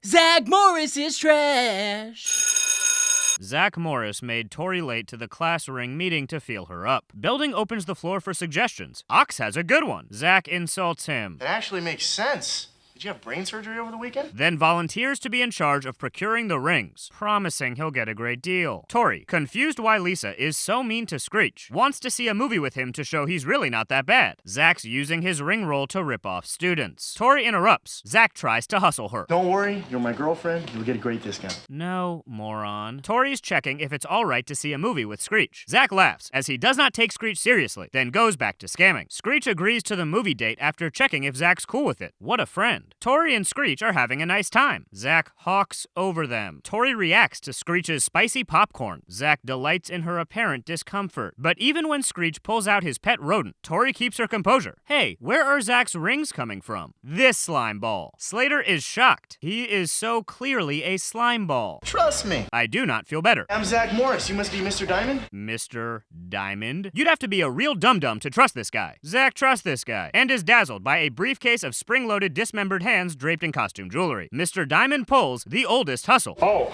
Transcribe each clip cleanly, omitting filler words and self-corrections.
Zack Morris is trash. Zack Morris made Tori late to the class ring meeting to feel her up. Belding opens the floor for suggestions. Ox has a good one. Zack insults him. That actually makes sense. Did you have brain surgery over the weekend? Then volunteers to be in charge of procuring the rings, promising he'll get a great deal. Tori, confused why Lisa is so mean to Screech, wants to see a movie with him to show he's really not that bad. Zack's using his ring roll to rip off students. Tori interrupts. Zack tries to hustle her. Don't worry, you're my girlfriend. You'll get a great discount. No, moron. Tori's checking if it's alright to see a movie with Screech. Zack laughs, as he does not take Screech seriously, then goes back to scamming. Screech agrees to the movie date after checking if Zack's cool with it. What a friend. Tori and Screech are having a nice time. Zack hawks over them. Tori reacts to Screech's spicy popcorn. Zack delights in her apparent discomfort. But even when Screech pulls out his pet rodent, Tori keeps her composure. Hey, where are Zack's rings coming from? This slime ball. Slater is shocked. He is so clearly a slime ball. Trust me. I do not feel better. I'm Zack Morris. You must be Mr. Diamond? Mr. Diamond? You'd have to be a real dum-dum to trust this guy. Zack trusts this guy, and is dazzled by a briefcase of spring-loaded dismembered hands draped in costume jewelry. Mr. Diamond pulls the oldest hustle. Oh,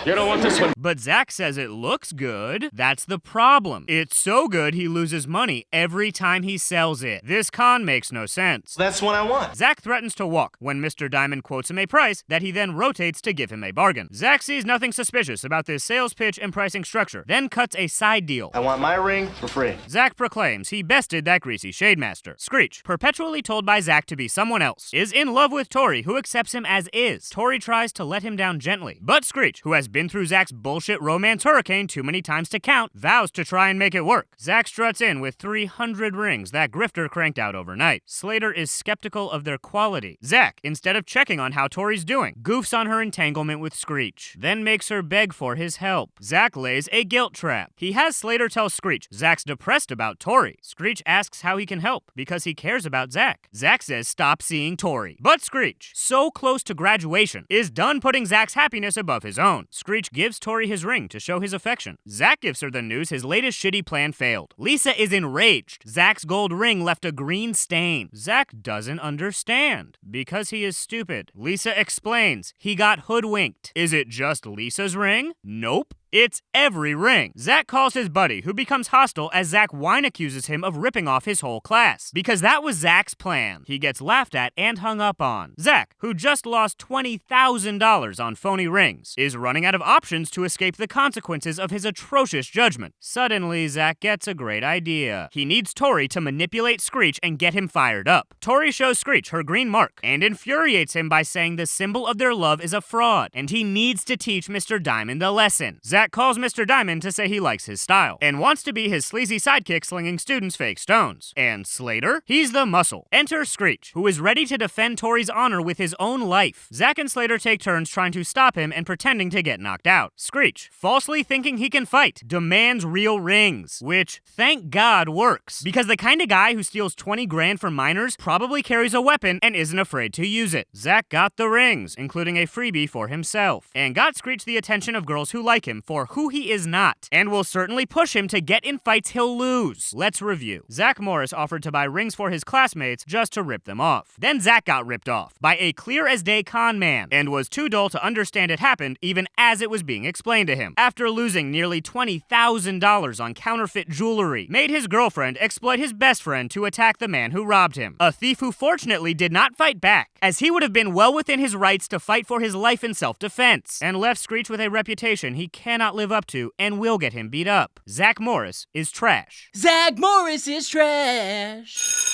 you don't want this one. But Zack says it looks good. That's the problem. It's so good he loses money every time he sells it. This con makes no sense. That's what I want. Zack threatens to walk when Mr. Diamond quotes him a price that he then rotates to give him a bargain. Zack sees nothing suspicious about this sales pitch and pricing structure, then cuts a side deal. I want my ring for free. Zack proclaims he bested that greasy Shademaster. Screech, perpetually told by Zack to be someone else, is in love with Tori, who accepts him as is. Tori tries to let him down gently, but Screech, who has been through Zack's bullshit romance hurricane too many times to count, vows to try and make it work. Zack struts in with 300 rings that Grifter cranked out overnight. Slater is skeptical of their quality. Zack, instead of checking on how Tori's doing, goofs on her entanglement with Screech, then makes her beg for his help. Zack lays a guilt trap. He has Slater tell Screech Zack's depressed about Tori. Screech asks how he can help, because he cares about Zack. Zack says stop seeing Tori. But Screech, so close to graduation, is done putting Zack's happiness above his own. Screech gives Tori his ring to show his affection. Zack gives her the news his latest shitty plan failed. Lisa is enraged. Zack's gold ring left a green stain. Zack doesn't understand, because he is stupid. Lisa explains he got hoodwinked. Is it just Lisa's ring? Nope. It's every ring. Zack calls his buddy, who becomes hostile as Zack whine accuses him of ripping off his whole class, because that was Zack's plan. He gets laughed at and hung up on. Zack, who just lost $20,000 on phony rings, is running out of options to escape the consequences of his atrocious judgment. Suddenly, Zack gets a great idea. He needs Tori to manipulate Screech and get him fired up. Tori shows Screech her green mark and infuriates him by saying the symbol of their love is a fraud, and he needs to teach Mr. Diamond a lesson. Zack calls Mr. Diamond to say he likes his style, and wants to be his sleazy sidekick slinging students fake stones. And Slater? He's the muscle. Enter Screech, who is ready to defend Tori's honor with his own life. Zack and Slater take turns trying to stop him and pretending to get knocked out. Screech, falsely thinking he can fight, demands real rings, which, thank God, works, because the kind of guy who steals 20 grand from minors probably carries a weapon and isn't afraid to use it. Zack got the rings, including a freebie for himself, and got Screech the attention of girls who like him for who he is not, and will certainly push him to get in fights he'll lose. Let's review. Zack Morris offered to buy rings for his classmates just to rip them off. Then Zack got ripped off by a clear-as-day con man, and was too dull to understand it happened even as it was being explained to him. After losing nearly $20,000 on counterfeit jewelry, made his girlfriend exploit his best friend to attack the man who robbed him. A thief who fortunately did not fight back, as he would have been well within his rights to fight for his life in self-defense, and left Screech with a reputation he cannot live up to and will get him beat up. Zack Morris is trash. Zack Morris is trash.